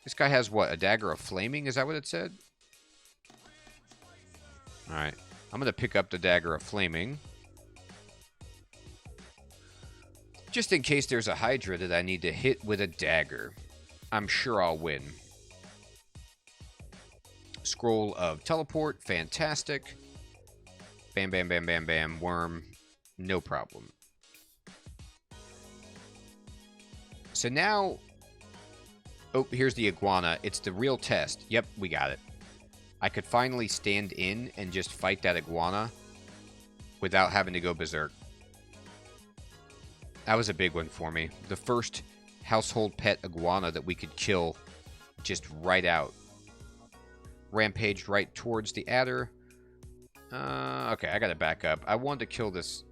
This guy has what? A dagger of flaming? Is that what it said? Alright. I'm going to pick up the dagger of flaming. Just in case there's a Hydra that I need to hit with a dagger. I'm sure I'll win. Scroll of teleport. Fantastic. Bam, bam, bam, bam, bam. Worm. No problem. So now... Oh, here's the iguana. It's the real test. Yep, we got it. I could finally stand in and just fight that iguana without having to go berserk. That was a big one for me. The first household pet iguana that we could kill just right out. Rampaged right towards the adder. Okay, I gotta back up. I wanted to kill this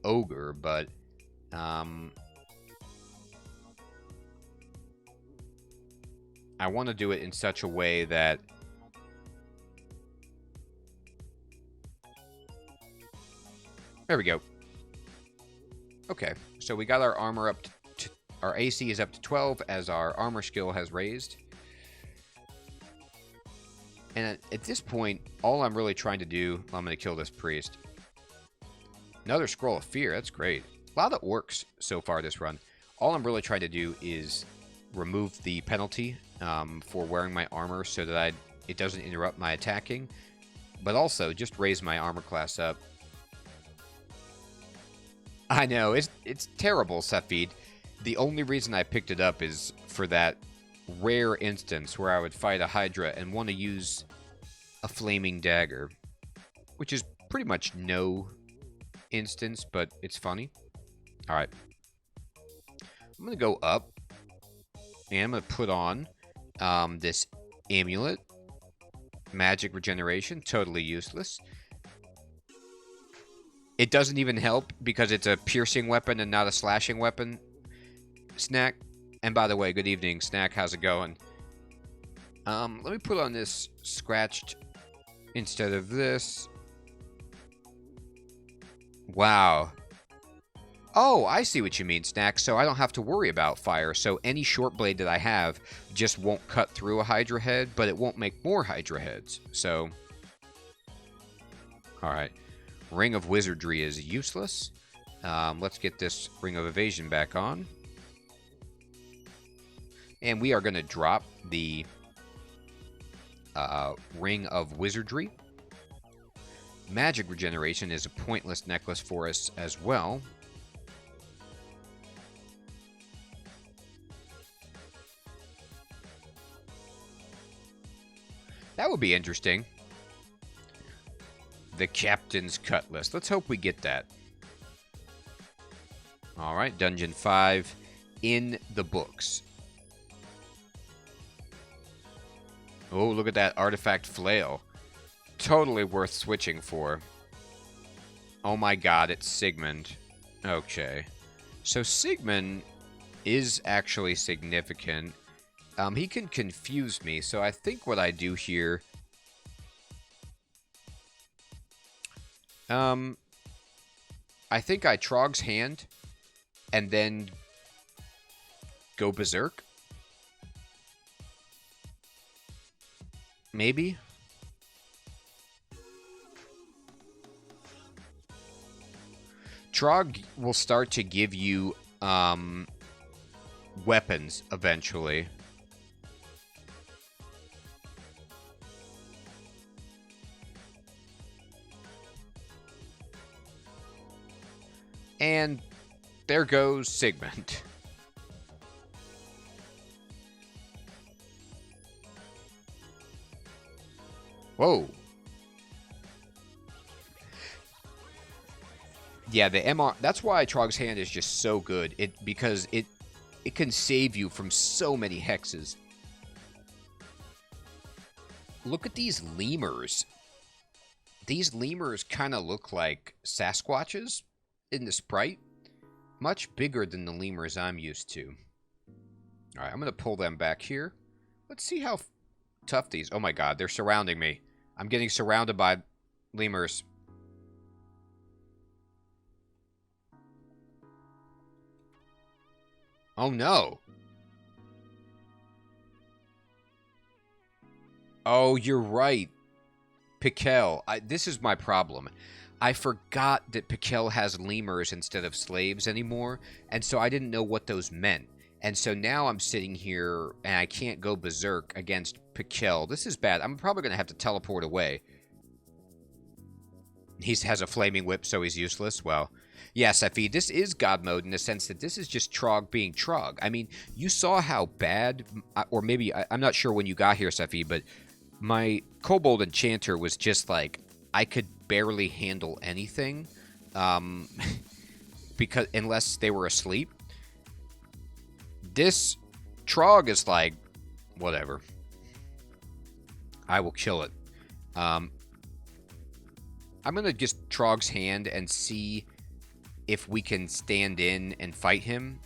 ogre, but... I want to do it in such a way that... There we go. Okay, so we got our armor up to... Our AC is up to 12 as our armor skill has raised. And at this point, all I'm really trying to do... I'm going to kill this priest. Another Scroll of Fear, that's great. A lot of orcs so far this run. All I'm really trying to do is remove the penalty for wearing my armor so that it doesn't interrupt my attacking. But also, just raise my armor class up. I know, it's terrible, Safid. The only reason I picked it up is for that rare instance where I would fight a Hydra and want to use a flaming dagger. Which is pretty much no instance, but it's funny. Alright. I'm going to go up. And I'm going to put on this amulet. Magic regeneration. Totally useless. It doesn't even help because it's a piercing weapon and not a slashing weapon. Snack. And by the way, good evening, Snack. How's it going? Let me put on this scratched instead of this. Wow. Oh, I see what you mean, Snack. So I don't have to worry about fire. So any short blade that I have just won't cut through a Hydra head, but it won't make more Hydra heads. So, alright. Ring of Wizardry is useless. Let's get this Ring of Evasion back on. And we are going to drop the Ring of Wizardry. Magic regeneration is a pointless necklace for us as well. That would be interesting. The Captain's Cutlass. Let's hope we get that. Alright, Dungeon 5 in the books. Oh, look at that Artifact Flail. Totally worth switching for. Oh my god, it's Sigmund. Okay. So Sigmund is actually significant. He can confuse me, so I think what I do here... I think I Trog's Hand, and then go Berserk. Maybe? Trog will start to give you, weapons eventually. And there goes Sigmund. Whoa. Yeah, the MR... That's why Trog's Hand is just so good. Because it can save you from so many hexes. Look at these lemurs. These lemurs kind of look like Sasquatches in the sprite. Much bigger than the lemurs I'm used to. Alright, I'm going to pull them back here. Let's see how tough these... Oh my god, they're surrounding me. I'm getting surrounded by lemurs. Oh no. Oh, you're right. Piquel. This is my problem. I forgot that Piquel has lemurs instead of slaves anymore, and so I didn't know what those meant. And so now I'm sitting here, and I can't go berserk against Piquel. This is bad. I'm probably going to have to teleport away. He has a flaming whip, so he's useless. Well, yes, Effie, this is God mode in the sense that this is just Trog being Trog. I mean, you saw how bad, or maybe, I'm not sure when you got here, Seffi, but my Kobold enchanter was just like, I could barely handle anything, because unless they were asleep. This Trog is like, whatever. I will kill it. I'm going to just Trog's hand and see if we can stand in and fight him.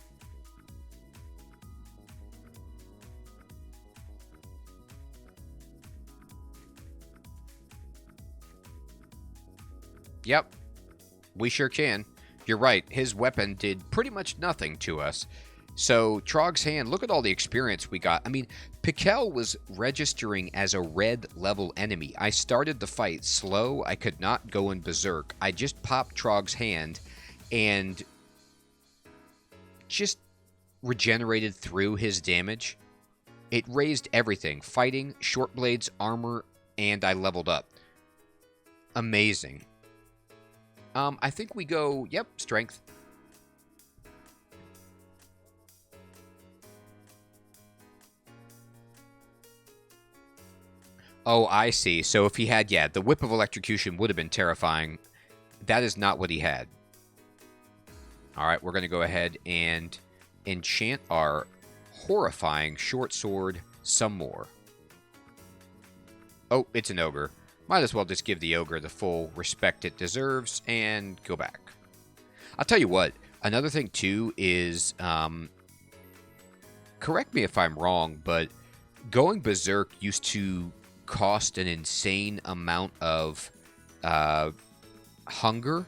Yep, we sure can. You're right, his weapon did pretty much nothing to us. So, Trog's hand, look at all the experience we got. I mean, Piquel was registering as a red level enemy. I started the fight slow. I could not go in berserk. I just popped Trog's hand and just regenerated through his damage. It raised everything. Fighting, short blades, armor, and I leveled up. Amazing. I think we go, yep, strength. Oh, I see. So if he had, yeah, the Whip of Electrocution would have been terrifying. That is not what he had. All right, we're going to go ahead and enchant our horrifying short sword some more. Oh, it's an ogre. Might as well just give the ogre the full respect it deserves and go back. I'll tell you what, another thing too is, correct me if I'm wrong, but going berserk used to cost an insane amount of hunger,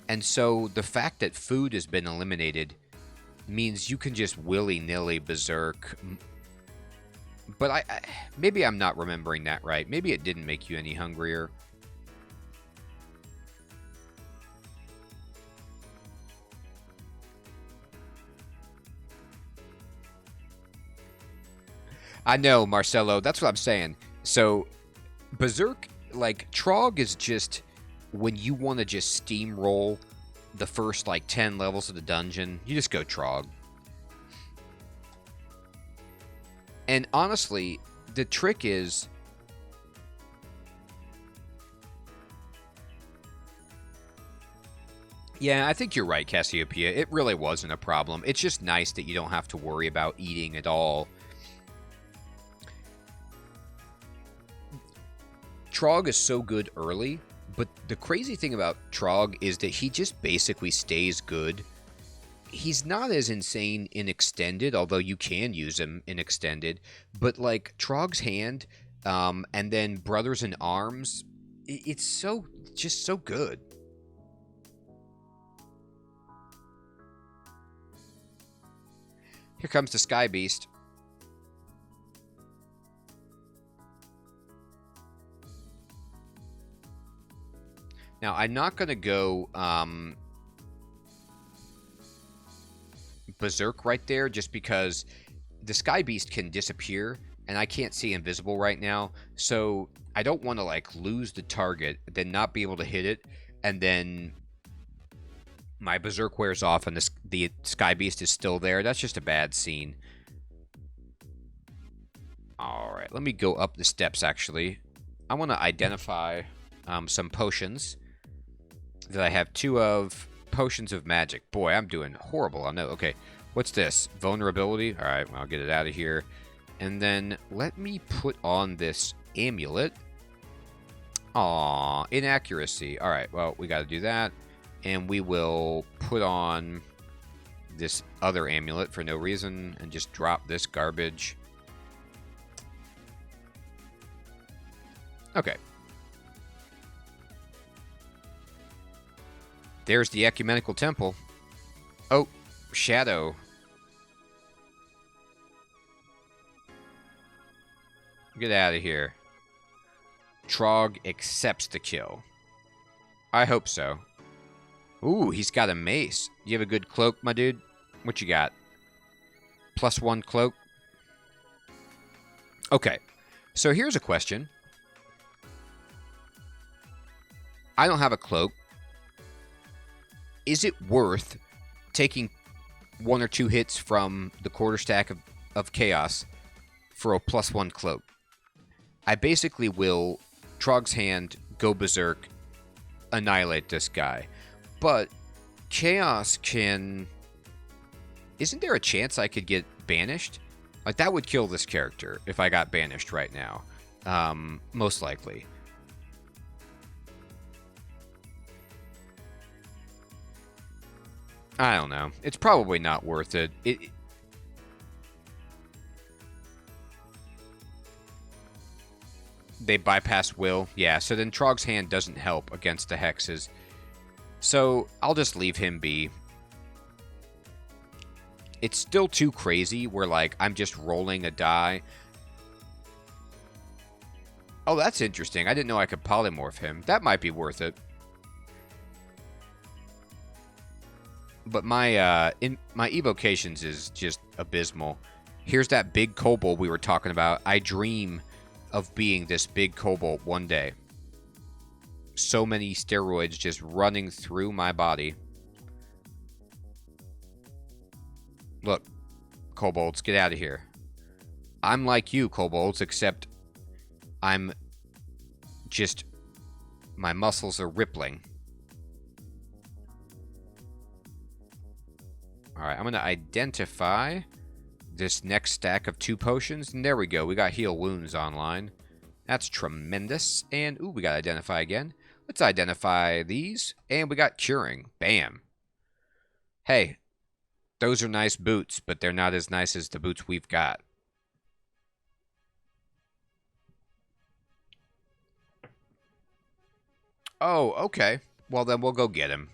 and so the fact that food has been eliminated means you can just willy-nilly berserk. But I maybe I'm not remembering that right. Maybe it didn't make you any hungrier. I know, Marcelo, that's what I'm saying. So, Berserk, like, Trog is just when you want to just steamroll the first, like, 10 levels of the dungeon, you just go Trog. And honestly, the trick is... Yeah, I think you're right, Cassiopeia. It really wasn't a problem. It's just nice that you don't have to worry about eating at all. Trog is so good early, but the crazy thing about Trog is that he just basically stays good. He's not as insane in Extended, although you can use him in Extended, but like Trog's Hand, and then Brothers in Arms, it's so, just so good. Here comes the Sky Beast. Now, I'm not going to go Berserk right there, just because the Sky Beast can disappear, and I can't see invisible right now, so I don't want to, like, lose the target, then not be able to hit it, and then my Berserk wears off and the Sky Beast is still there. That's just a bad scene. Alright, let me go up the steps, actually. I want to identify some potions that I have 2 of. Potions of magic. Boy, I'm doing horrible. I know. Okay, what's this? Vulnerability? Alright, well, I'll get it out of here. And then let me put on this amulet. Aw, inaccuracy. Alright, well, we got to do that. And we will put on this other amulet for no reason and just drop this garbage. Okay. There's the Ecumenical Temple. Oh, Shadow. Get out of here. Trog accepts the kill. I hope so. Ooh, he's got a mace. You have a good cloak, my dude? What you got? +1 cloak? Okay. So here's a question. I don't have a cloak. Is it worth taking 1 or 2 hits from the quarterstack of chaos for a +1 cloak? I basically will Trog's Hand, go Berserk, annihilate this guy. But chaos can... Isn't there a chance I could get banished? Like, that would kill this character if I got banished right now. Most likely. I don't know. It's probably not worth it. They bypass will. Yeah, so then Trog's Hand doesn't help against the hexes. So I'll just leave him be. It's still too crazy where, like, I'm just rolling a die. Oh, that's interesting. I didn't know I could polymorph him. That might be worth it. But my my evocations is just abysmal. Here's that big kobold we were talking about. I dream of being this big kobold one day. So many steroids just running through my body. Look, kobolds, get out of here. I'm like you, kobolds, except I'm just... my muscles are rippling. Alright, I'm going to identify this next stack of 2 potions. And there we go. We got heal wounds online. That's tremendous. And, ooh, we got identify again. Let's identify these. And we got curing. Bam. Hey, those are nice boots, but they're not as nice as the boots we've got. Oh, okay. Well, then we'll go get him.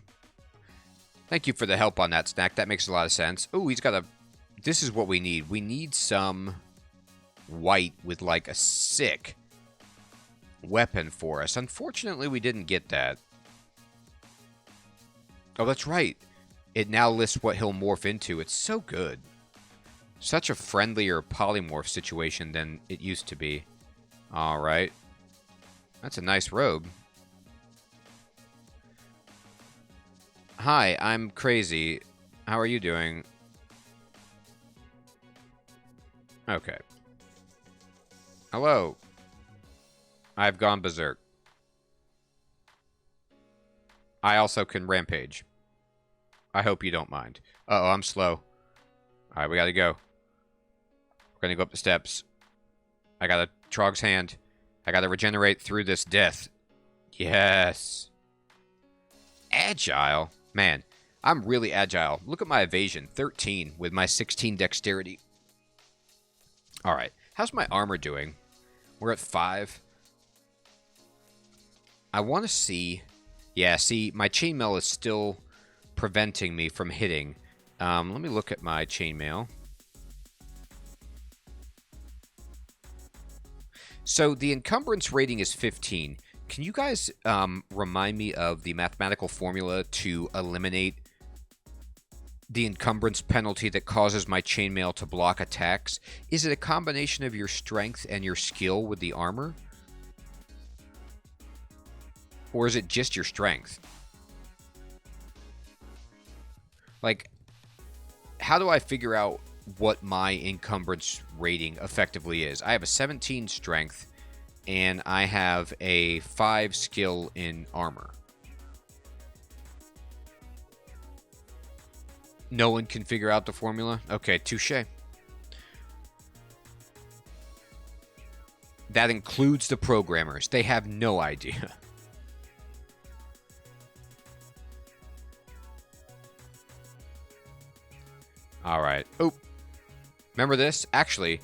Thank you for the help on that, Snack. That makes a lot of sense. Ooh, he's got a... This is what we need. We need some white with, like, a sick weapon for us. Unfortunately, we didn't get that. Oh, that's right. It now lists what he'll morph into. It's so good. Such a friendlier polymorph situation than it used to be. Alright. That's a nice robe. Hi, I'm crazy. How are you doing? Okay. Hello. I've gone berserk. I also can rampage. I hope you don't mind. Uh-oh, I'm slow. Alright, we gotta go. We're gonna go up the steps. I got a Trog's Hand. I gotta regenerate through this death. Yes. Agile. Man, I'm really agile. Look at my evasion. 13 with my 16 dexterity. Alright. How's my armor doing? We're at 5. I want to see... Yeah, see, my chainmail is still preventing me from hitting. Let me look at my chainmail. So the encumbrance rating is 15. Can you guys remind me of the mathematical formula to eliminate the encumbrance penalty that causes my chainmail to block attacks? Is it a combination of your strength and your skill with the armor? Or is it just your strength? Like, how do I figure out what my encumbrance rating effectively is? I have a 17 strength, and I have a 5 skill in armor. No one can figure out the formula? Okay, touche. That includes the programmers. They have no idea. Alright. Oh. Remember this? Actually,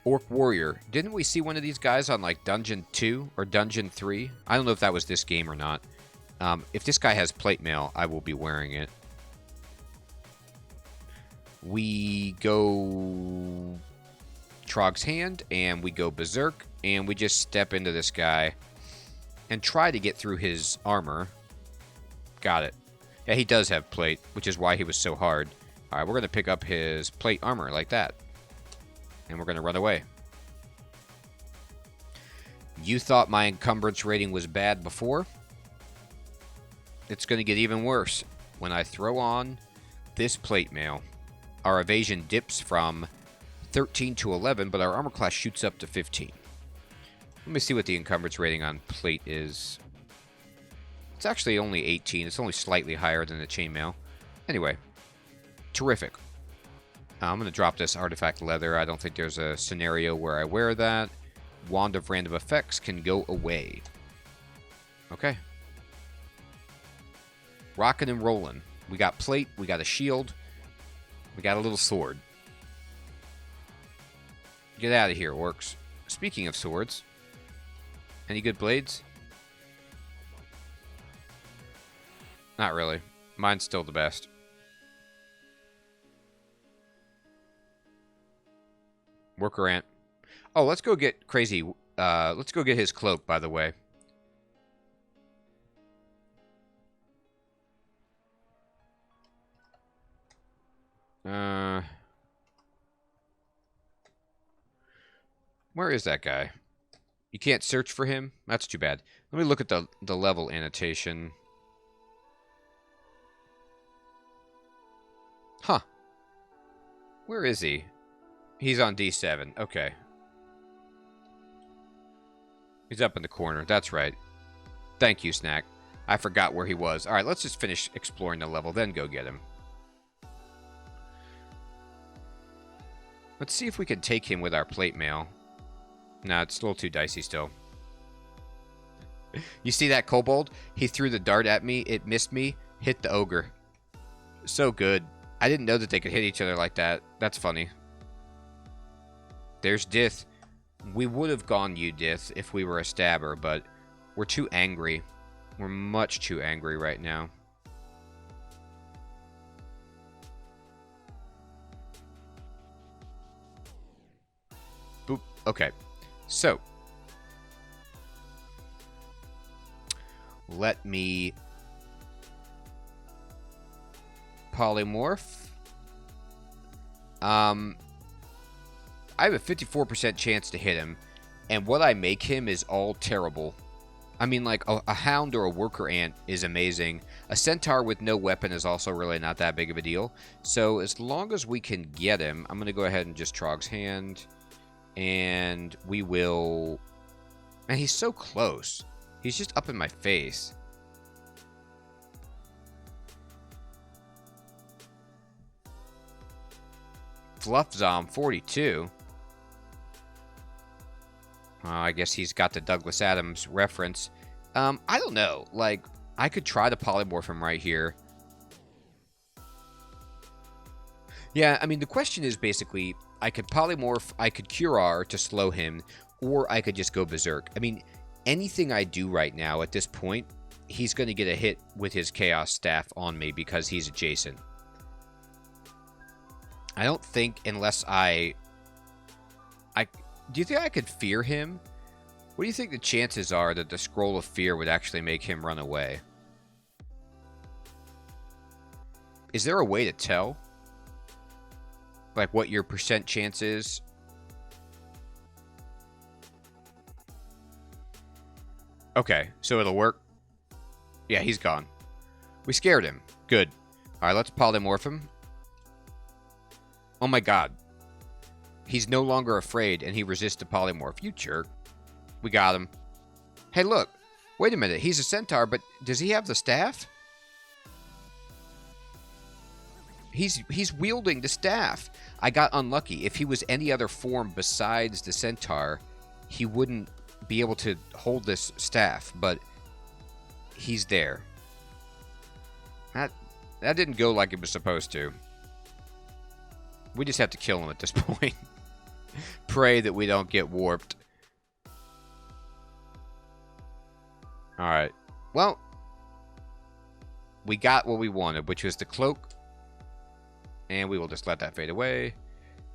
Orc Warrior. Didn't we see one of these guys on, like, Dungeon 2 or Dungeon 3? I don't know if that was this game or not. If this guy has plate mail, I will be wearing it. We go Trog's Hand, and we go Berserk, and we just step into this guy and try to get through his armor. Got it. Yeah, he does have plate, which is why he was so hard. Alright, we're going to pick up his plate armor like that. And we're going to run away. You thought my encumbrance rating was bad before? It's going to get even worse. When I throw on this plate mail, our evasion dips from 13 to 11, but our armor class shoots up to 15. Let me see what the encumbrance rating on plate is. It's actually only 18. It's only slightly higher than the chainmail. Anyway, terrific. I'm going to drop this artifact leather. I don't think there's a scenario where I wear that. Wand of Random Effects can go away. Okay. Rockin' and rollin'. We got plate. We got a shield. We got a little sword. Get out of here, orcs. Speaking of swords, any good blades? Not really. Mine's still the best. Worker ant. Oh, let's go get crazy. Let's go get his cloak, by the way. Where is that guy? You can't search for him? That's too bad. Let me look at the level annotation. Huh. Where is he? He's on D7. Okay. He's up in the corner. That's right. Thank you, Snack. I forgot where he was. Alright, let's just finish exploring the level, then go get him. Let's see if we can take him with our plate mail. Nah, it's a little too dicey still. You see that kobold? He threw the dart at me. It missed me. Hit the ogre. So good. I didn't know that they could hit each other like that. That's funny. There's Dith. We would have gone you, Dith, if we were a stabber, but we're too angry. We're much too angry right now. Boop. Okay. So, let me polymorph. I have a 54% chance to hit him, and what I make him is all terrible. I mean, like, a hound or a worker ant is amazing. A centaur with no weapon is also really not that big of a deal. So, as long as we can get him, I'm going to go ahead and just Trog's Hand. And we will... Man, he's so close. He's just up in my face. Fluffzom 42. I guess he's got the Douglas Adams reference. I don't know. Like, I could try to polymorph him right here. Yeah, I mean, the question is basically... I could polymorph, I could Cure to slow him, or I could just go Berserk. I mean, anything I do right now at this point, he's going to get a hit with his Chaos Staff on me because he's adjacent. I don't think unless I... Do you think I could fear him? What do you think the chances are that the Scroll of Fear would actually make him run away? Is there a way to tell? Like what your percent chance is? Okay, so it'll work. Yeah, he's gone. We scared him. Good. Alright, let's polymorph him. Oh my god. He's no longer afraid and he resists the polymorph. You jerk. We got him. Hey, look. Wait a minute. He's a centaur, but does he have the staff? He's wielding the staff. I got unlucky. If he was any other form besides the centaur, he wouldn't be able to hold this staff, but he's there. That didn't go like it was supposed to. We just have to kill him at this point. Pray that we don't get warped. Alright. Well, we got what we wanted, which was the cloak. And we will just let that fade away.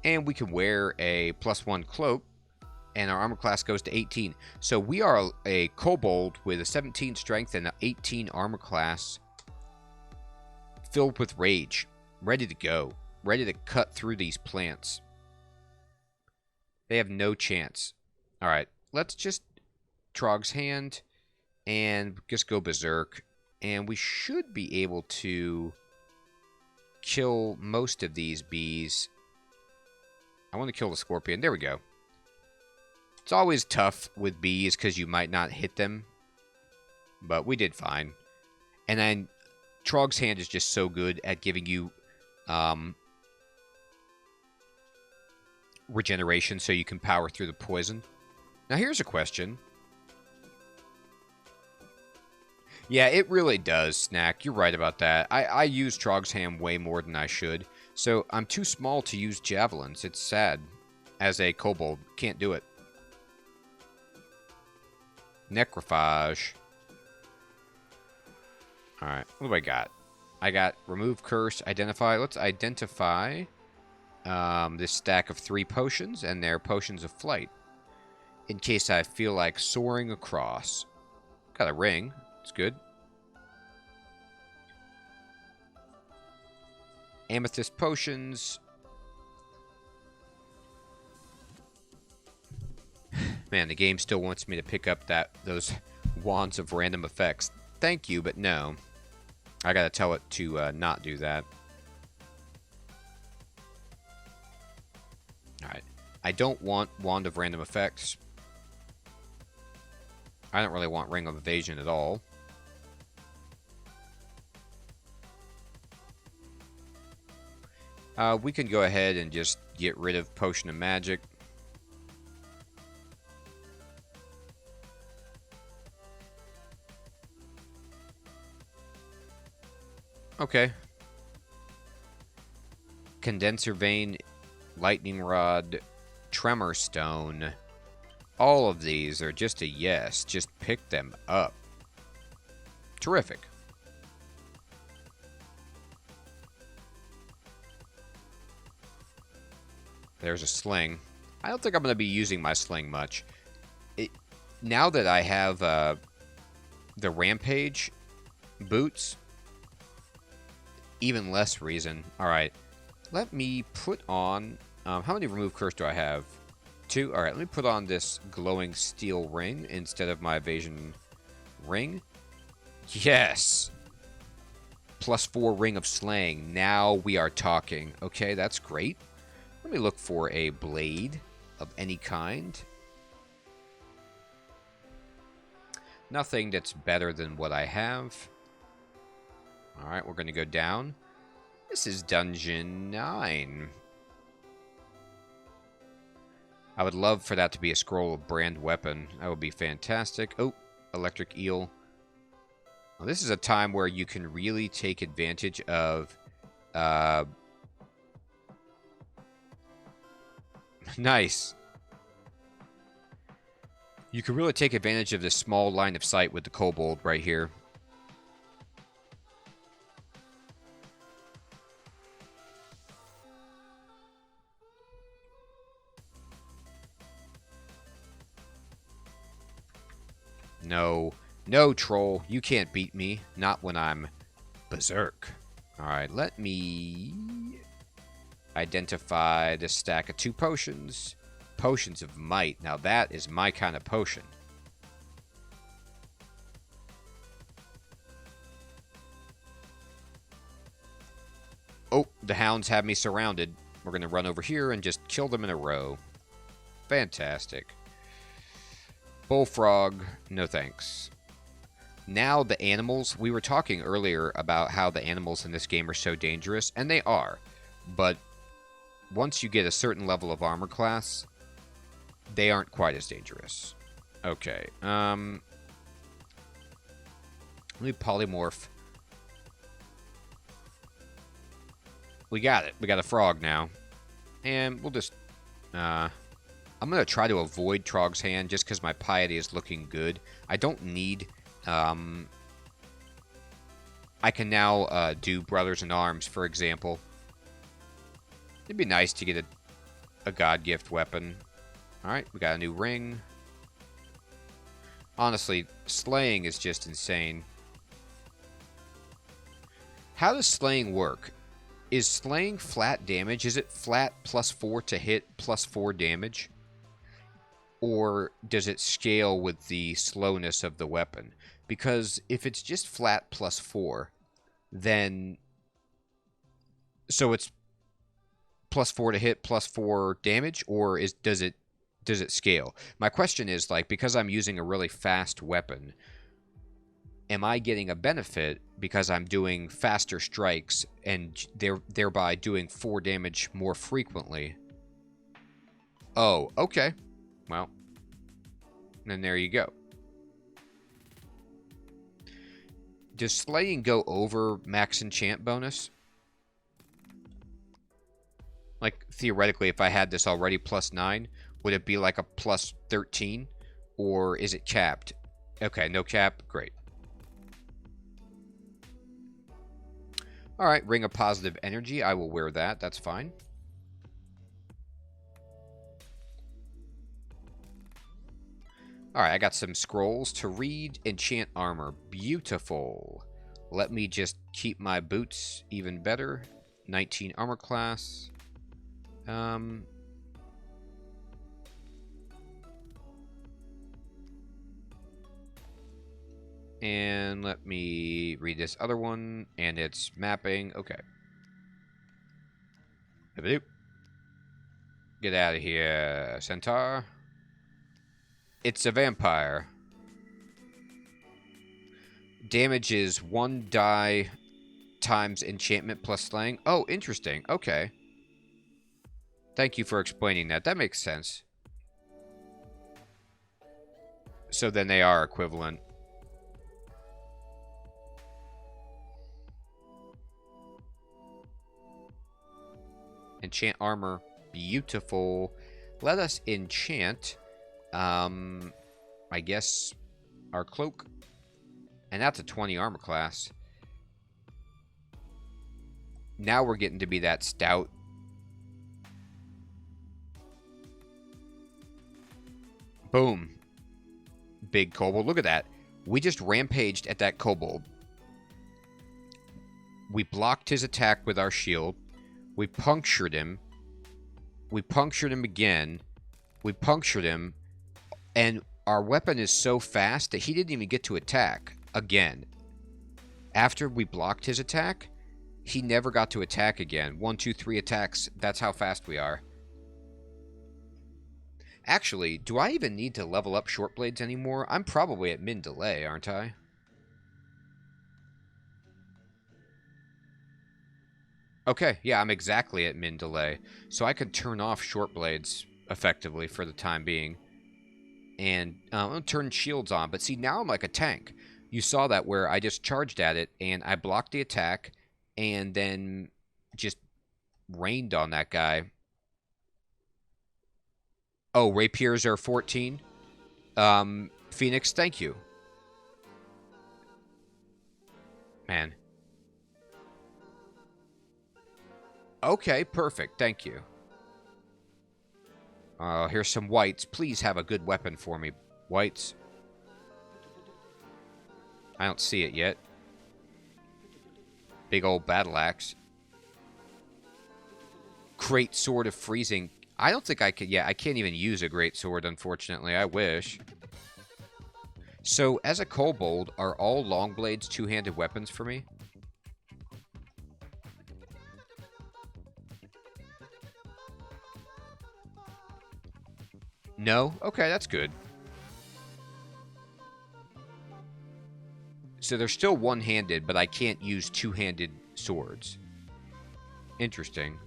And we can wear a +1 cloak, and our armor class goes to 18. So we are a kobold with a 17 strength and an 18 armor class, filled with rage, ready to go, ready to cut through these plants. They have no chance. Alright, let's just Trog's Hand and just go Berserk. And we should be able to kill most of these bees. I want to kill the scorpion. There we go. It's always tough with bees because you might not hit them. But we did fine. And then Trog's Hand is just so good at giving you regeneration so you can power through the poison. Now here's a question. Yeah, it really does, Snack. You're right about that. I use Trog's Hand way more than I should. So I'm too small to use javelins. It's sad. As a kobold, can't do it. Necrophage. Alright, what do I got? I got remove curse, identify. Let's identify this stack of 3 potions, and they're potions of flight. In case I feel like soaring across. Got a ring. It's good. Amethyst potions. Man, the game still wants me to pick up those wands of random effects. Thank you, but no. I gotta tell it to not do that. Alright. I don't want wand of random effects. I don't really want ring of evasion at all. We can go ahead and just get rid of potion of magic. Okay. Condenser vein, lightning rod, tremor stone. All of these are just a yes. Just pick them up. Terrific. There's a sling. I don't think I'm going to be using my sling much. Now that I have the rampage boots, even less reason. Alright, let me put on... how many remove curse do I have? 2? Alright, let me put on this glowing steel ring instead of my evasion ring. Yes! +4 ring of slaying. Now we are talking. Okay, that's great. Let me look for a blade of any kind. Nothing that's better than what I have. Alright, we're going to go down. This is Dungeon 9. I would love for that to be a scroll of brand weapon. That would be fantastic. Oh, electric eel. Well, this is a time where you can really take advantage of... Nice. You can really take advantage of this small line of sight with the kobold right here. No. No, troll. You can't beat me. Not when I'm Berserk. Alright, let me identify this stack of 2 potions. Potions of might. Now that is my kind of potion. Oh, the hounds have me surrounded. We're going to run over here and just kill them in a row. Fantastic. Bullfrog, no thanks. Now the animals, we were talking earlier about how the animals in this game are so dangerous, and they are. But once you get a certain level of armor class, they aren't quite as dangerous. Okay, let me polymorph. We got it. We got a frog now. And we'll just... I'm going to try to avoid Trog's Hand just because my piety is looking good. I don't need... I can now do Brothers in Arms, for example. It'd be nice to get a god gift weapon. Alright, we got a new ring. Honestly, slaying is just insane. How does slaying work? Is slaying flat damage? Is it flat +4 to hit, +4 damage? Or does it scale with the slowness of the weapon? Because if it's just flat +4, then... So it's +4 to hit, +4 damage? Or does it scale? My question is, like, because I'm using a really fast weapon, am I getting a benefit because I'm doing faster strikes and thereby doing 4 damage more frequently? Oh, okay. Well, then there you go. Does slaying go over max enchant bonus? Like, theoretically, if I had this already +9, would it be like a +13? Or is it capped? Okay, no cap. Great. Alright, Ring of Positive Energy. I will wear that. That's fine. Alright, I got some scrolls to read. Enchant Armor. Beautiful. Let me just keep my boots even better. 19 armor class. And let me read this other one. And it's mapping. Okay. Get out of here, Centaur. It's a vampire. Damage is 1 die times enchantment plus slaying. Oh, interesting. Okay. Thank you for explaining that. That makes sense. So then they are equivalent. Enchant armor. Beautiful. Let us enchant, I guess, our cloak. And that's a 20 armor class. Now we're getting to be that stout. Boom. Big kobold. Look at that. We just rampaged at that kobold. We blocked his attack with our shield. We punctured him. We punctured him again. We punctured him. And our weapon is so fast that he didn't even get to attack again. After we blocked his attack, he never got to attack again. 1, 2, 3 attacks. That's how fast we are. Actually, do I even need to level up short blades anymore? I'm probably at min delay, aren't I? Okay, yeah, I'm exactly at min delay. So I could turn off short blades effectively for the time being. And I'll turn shields on. But see, now I'm like a tank. You saw that where I just charged at it and I blocked the attack and then just rained on that guy. Oh, rapiers are 14. Phoenix, thank you. Man. Okay, perfect. Thank you. Here's some whites. Please have a good weapon for me, whites. I don't see it yet. Big old battle axe. Great sword of freezing. I don't think I could... Yeah, I can't even use a great sword, unfortunately. I wish. So, as a kobold, are all long blades two-handed weapons for me? No? Okay, that's good. So they're still one-handed, but I can't use two-handed swords. Interesting.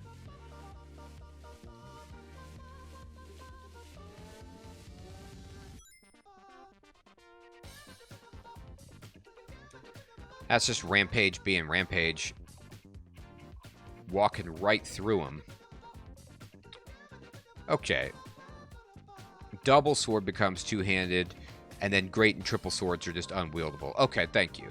That's just Rampage being Rampage. Walking right through him. Okay. Double sword becomes two-handed, and then great and triple swords are just unwieldable. Okay, thank you.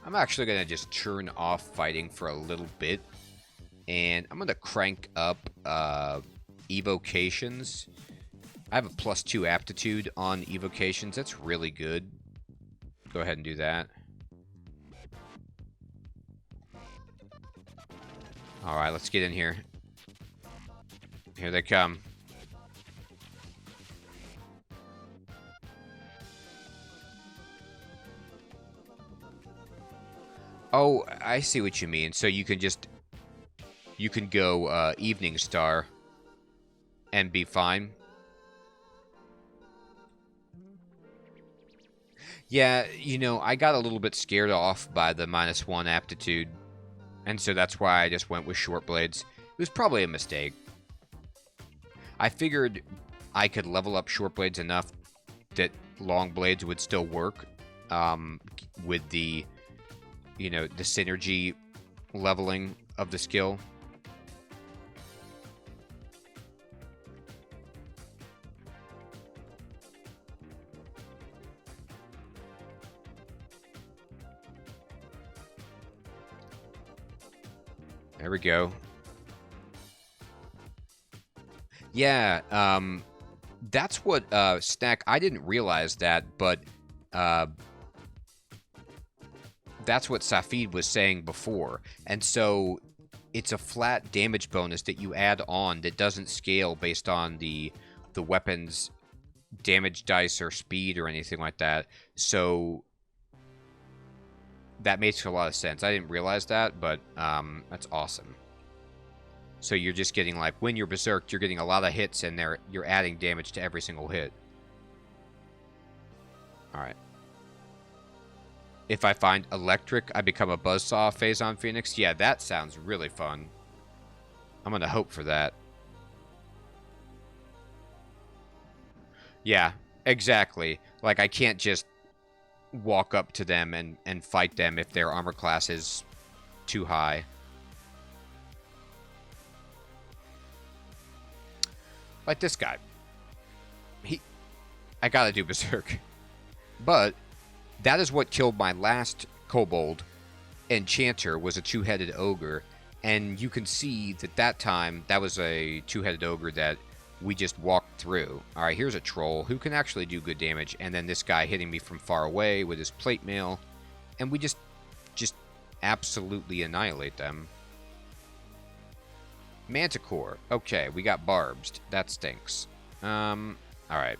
I'm actually going to just turn off fighting for a little bit. And I'm going to crank up evocations. I have a +2 aptitude on evocations. That's really good. Go ahead and do that. Alright, let's get in here. Here they come. Oh, I see what you mean. So you can just... You can go Evening Star and be fine. Yeah, you know, I got a little bit scared off by the -1 aptitude. And so that's why I just went with short blades. It was probably a mistake. I figured I could level up short blades enough that long blades would still work with the, you know, the synergy leveling of the skill. There we go. Yeah, that's what, Snack, I didn't realize that, but, that's what Safid was saying before. And so, it's a flat damage bonus that you add on that doesn't scale based on the weapon's damage dice or speed or anything like that. So, that makes a lot of sense. I didn't realize that, but, that's awesome. So you're just getting, like, when you're berserked, you're getting a lot of hits, and you're adding damage to every single hit. Alright. If I find electric, I become a buzzsaw Phazon Phoenix. Yeah, that sounds really fun. I'm gonna hope for that. Yeah, exactly. Like, I can't just walk up to them and fight them if their armor class is too high. Like this guy. I gotta do Berserk. But that is what killed my last Kobold. Enchanter was a two-headed ogre. And you can see that time, that was a two-headed ogre that we just walked through. Alright, here's a troll who can actually do good damage. And then this guy hitting me from far away with his plate mail. And we just absolutely annihilate them. Manticore. Okay, we got barbs. That stinks. Alright.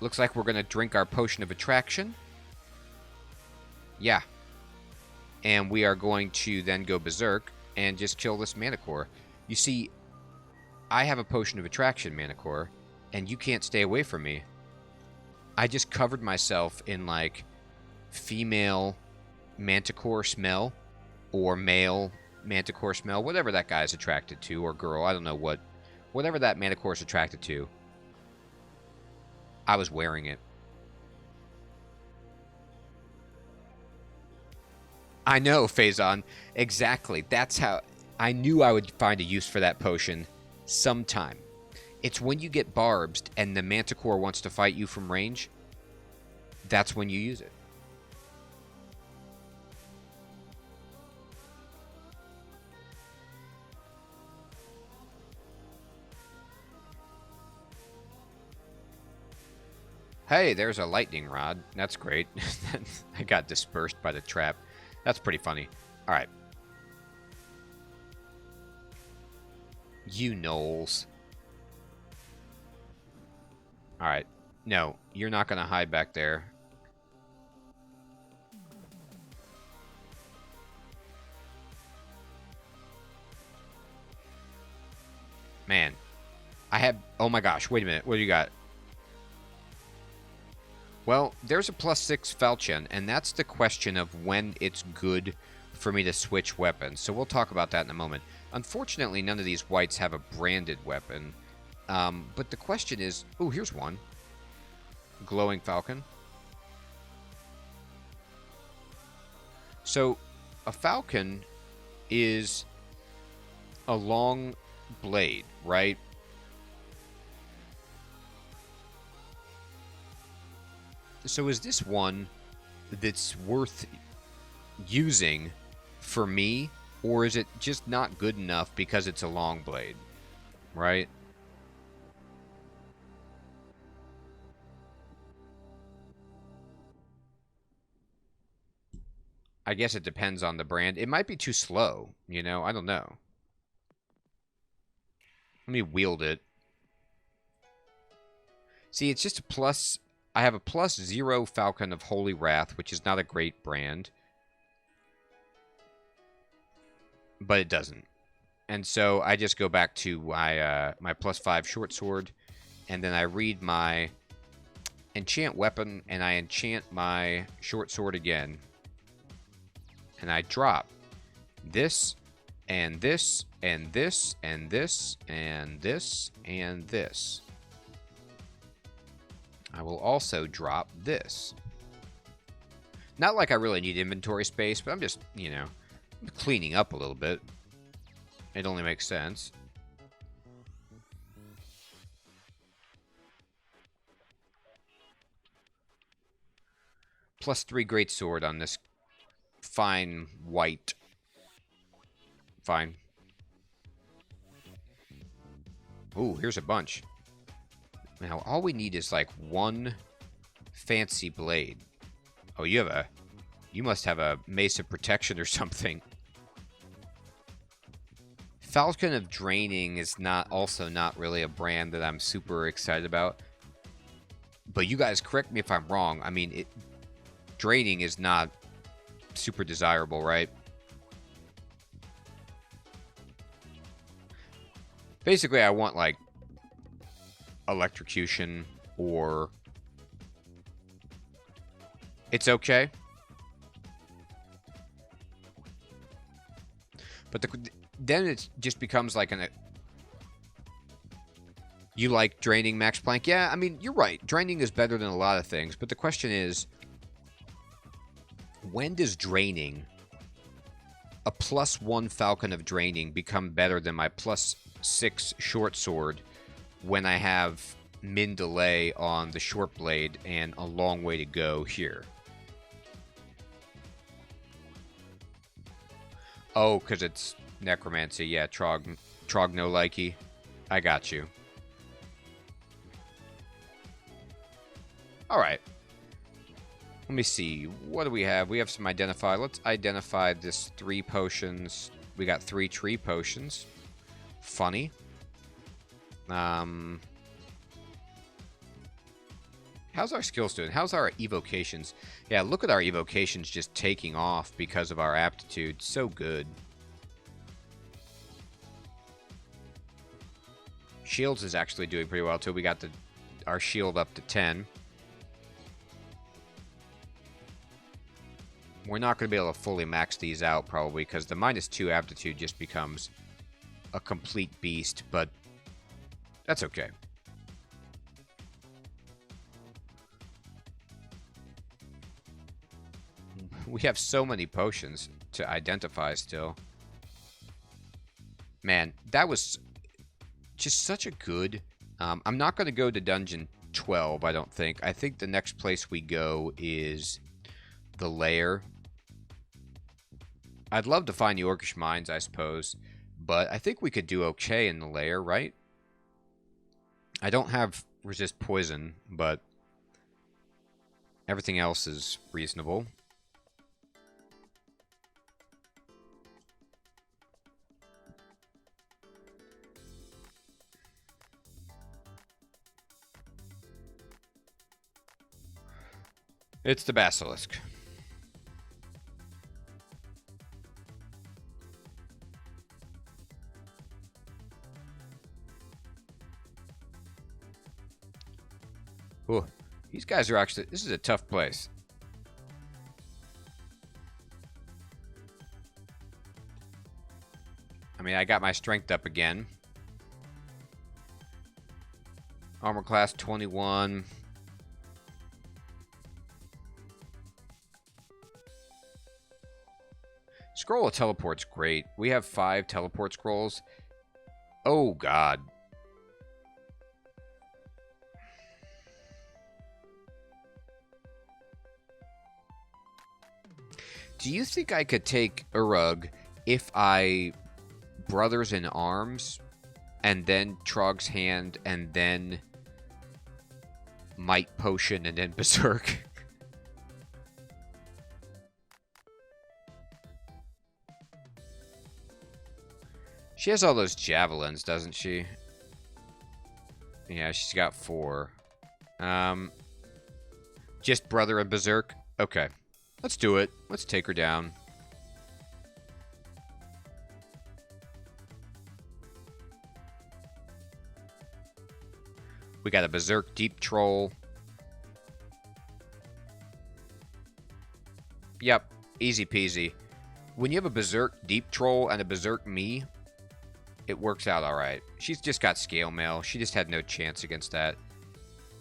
Looks like we're gonna drink our potion of attraction. Yeah. And we are going to then go berserk and just kill this Manticore. You see, I have a potion of attraction, Manticore, and you can't stay away from me. I just covered myself in, like, female Manticore smell. Or male Manticore smell, whatever that guy's attracted to, or girl, I don't know what. Whatever that Manticore's attracted to. I was wearing it. I know, Phazon. Exactly. That's how... I knew I would find a use for that potion sometime. It's when you get barbed and the Manticore wants to fight you from range. That's when you use it. Hey, there's a lightning rod. That's great. I got dispersed by the trap. That's pretty funny. Alright. You gnolls. Alright. No, you're not going to hide back there. Man. I have... Oh my gosh, wait a minute. What do you got? Well, there's a +6 falchion, and that's the question of when it's good for me to switch weapons. So we'll talk about that in a moment. Unfortunately, none of these whites have a branded weapon. But the question is... Oh, here's one. Glowing falcon. So, a falcon is a long blade, right? So is this one that's worth using for me, or is it just not good enough because it's a long blade, right? I guess it depends on the brand. It might be too slow, you know? I don't know. Let me wield it. See, it's just a plus. I have a +0 Falcon of Holy Wrath, which is not a great brand. But it doesn't. And so I just go back to my my +5 short sword, and then I read my enchant weapon, and I enchant my short sword again. And I drop this, and this, and this, and this, and this, and this. I will also drop this. Not like I really need inventory space, but I'm just, you know, cleaning up a little bit. It only makes sense. +3 greatsword on this fine white. Fine. Ooh, here's a bunch. Now, all we need is like one fancy blade. Oh, you must have a mace of protection or something. Falcon of Draining is also not really a brand that I'm super excited about. But you guys correct me if I'm wrong. I mean, draining is not super desirable, right? Basically, I want, like, electrocution or... It's okay. But then it just becomes like You like draining Max Planck? Yeah, I mean, you're right. Draining is better than a lot of things. But the question is, when does draining, a +1 Falcon of Draining, become better than my +6 short sword when I have min delay on the short blade and a long way to go here? Oh, because it's necromancy. Yeah, Trog no likey. I got you. Alright. Let me see. What do we have? We have some identify. Let's identify this 3 potions. We got 3 tree potions. Funny. How's our skills doing? How's our evocations? Yeah, look at our evocations just taking off because of our aptitude. So good. Shields is actually doing pretty well too. We got our shield up to 10. We're not going to be able to fully max these out probably because the -2 aptitude just becomes a complete beast, but that's okay. We have so many potions to identify still. Man, that was just such a good... I'm not going to go to Dungeon 12, I don't think. I think the next place we go is the lair. I'd love to find the Orcish Mines, I suppose. But I think we could do okay in the lair, right? I don't have resist poison, but everything else is reasonable. It's the Basilisk. Ooh, these guys are actually... This is a tough place. I mean, I got my strength up again. Armor class 21. Scroll of Teleport's great. We have 5 teleport scrolls. Oh, God. Do you think I could take Urug if I Brothers in Arms and then Trog's Hand and then Might Potion and then Berserk? She has all those javelins, doesn't she? Yeah, she's got 4. Just Brother and Berserk? Okay. Let's do it. Let's take her down. We got a Berserk Deep Troll. Yep. Easy peasy. When you have a Berserk Deep Troll and a Berserk me, it works out alright. She's just got Scale Mail. She just had no chance against that.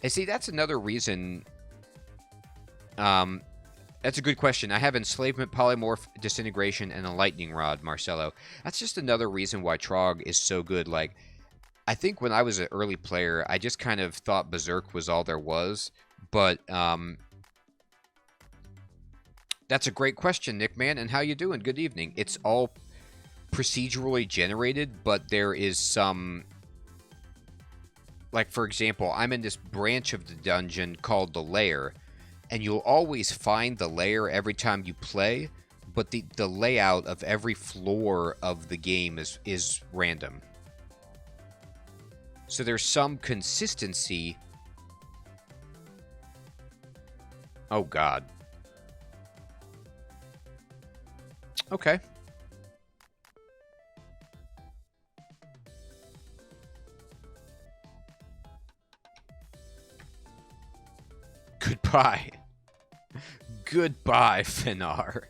And see, that's another reason... that's a good question. I have Enslavement, Polymorph, Disintegration, and a Lightning Rod, Marcelo. That's just another reason why Trog is so good. Like, I think when I was an early player, I just kind of thought Berserk was all there was. But, that's a great question, Nick, man. And how you doing? Good evening. It's all procedurally generated, but there is some... Like, for example, I'm in this branch of the dungeon called the Lair, and you'll always find the lair every time you play, but the layout of every floor of the game is random. So there's some consistency. Oh, God. Okay. Goodbye. Goodbye, Finar.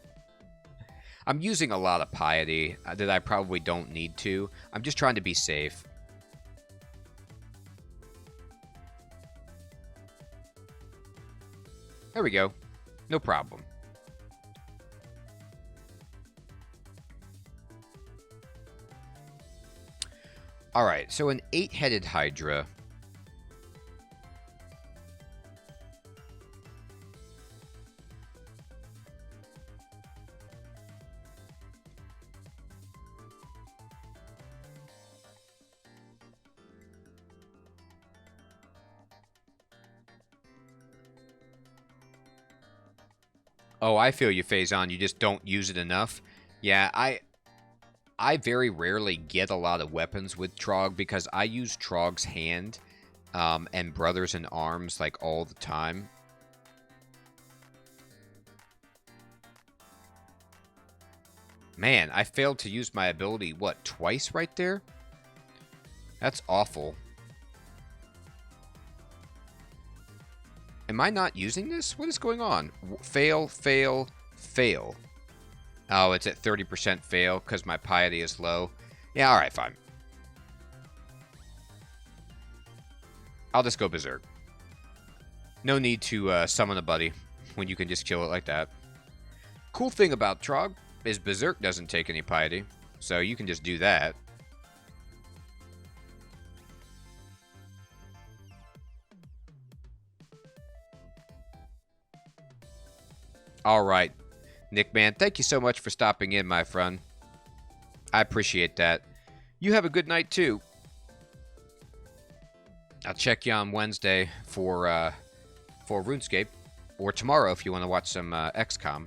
I'm using a lot of piety that I probably don't need to. I'm just trying to be safe. There we go. No problem. Alright, so an 8-headed Hydra. Oh, I feel you, Phazon. You just don't use it enough. Yeah, I very rarely get a lot of weapons with Trog because I use Trog's Hand and Brothers in Arms like all the time. Man, I failed to use my ability, what, twice right there? That's awful. Am I not using this? What is going on? Fail, fail, fail. Oh, it's at 30% fail because my piety is low. Yeah, alright, fine. I'll just go Berserk. No need to summon a buddy when you can just kill it like that. Cool thing about Trog is Berserk doesn't take any piety, so you can just do that. Alright, Nick, man, thank you so much for stopping in, my friend. I appreciate that. You have a good night, too. I'll check you on Wednesday for RuneScape, or tomorrow if you want to watch some XCOM.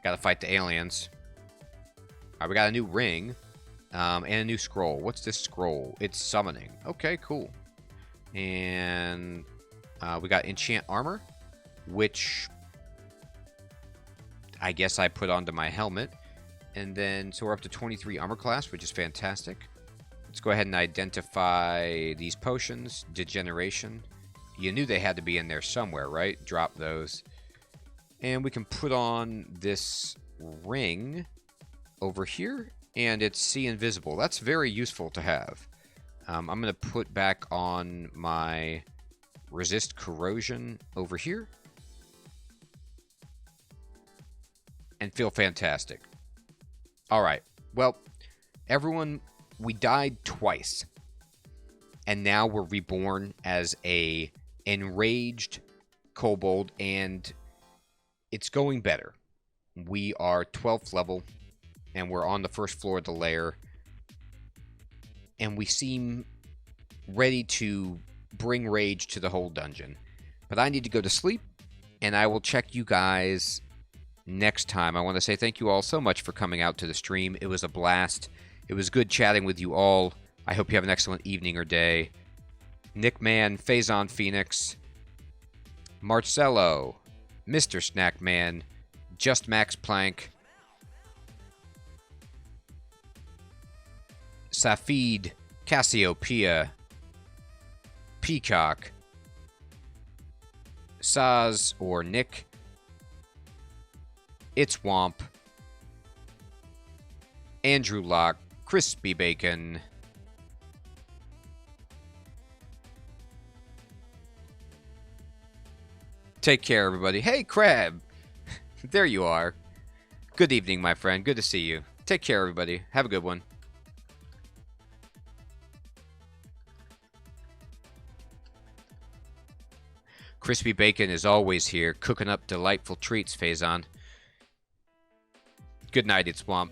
Gotta fight the aliens. Alright, we got a new ring, and a new scroll. What's this scroll? It's summoning. Okay, cool. And we got enchant armor, which I guess I put onto my helmet. And then, so we're up to 23 armor class, which is fantastic. Let's go ahead and identify these potions. Degeneration. You knew they had to be in there somewhere, right? Drop those. And we can put on this ring over here. And it's see invisible. That's very useful to have. I'm going to put back on my resist corrosion over here. And feel fantastic. Alright, well, everyone, we died twice. And now we're reborn as a enraged kobold, and it's going better. We are 12th level, and we're on the first floor of the lair. And we seem ready to bring rage to the whole dungeon. But I need to go to sleep, and I will check you guys next time. I want to say thank you all so much for coming out to the stream. It was a blast. It was good chatting with you all. I hope you have an excellent evening or day. Nickman, Phazon Phoenix, Marcelo, Mr. Snackman, Just Max Plank, Safid, Cassiopeia, Peacock, Saz or Nick, It's Womp, Andrew Locke, Crispy Bacon, take care, everybody. Hey, Crab! There you are. Good evening, my friend. Good to see you. Take care, everybody. Have a good one. Crispy Bacon is always here, cooking up delightful treats, Phazon. Good night, It's Swamp.